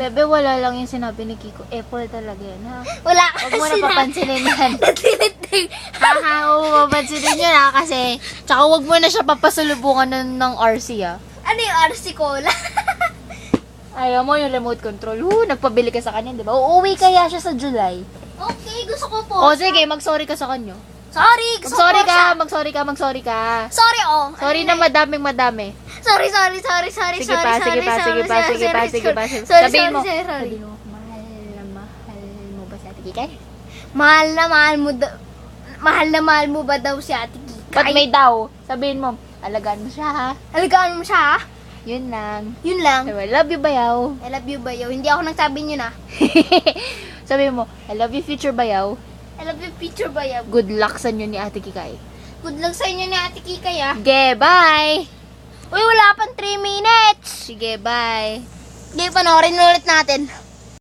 Bebe, wala lang yung sinabi ni Kiko. Apple talaga yan, ha? Wala Huwag mo na papansinin yan. Natinitig. Haha, oo, papansinin yun, ha? Kasi, tsaka huwag mo na siya papasulubungan ng RC, ha? Ano yung RC Cola? Ayaw mo yung remote control. Nagpabili ka sa kanya, di ba? Uuwi kaya siya sa July. Okay, gusto ko po. O, sige, mag-sorry ka sa kanya. Sorry, gusto Mag-sorry ko ka, siya. mag-sorry ka. Sorry, oh. Sorry na madami. Sorry. Sige pa. Sabihin mo, mahal mo ba si Ate Kikay? Mahal na mahal mo ba daw si Ate Kikay? Ba't may daw? Sabihin mo, alagaan mo siya, ha? Alagaan mo siya, ha? Yun lang. Yun lang. Sabi, I love you, bayaw. I love you, bayaw. Hindi ako nagsabi yun, ah. Sabihin mo, I love you, future bayaw. I love you, picture, bayaw. Good luck sa inyo ni Ate Kikay. Good luck sa inyo ni Ate Kikay, ah. Sige, bye! Uy, wala pang 3 minutes. Sige, bye! Sige, panoorin ulit natin.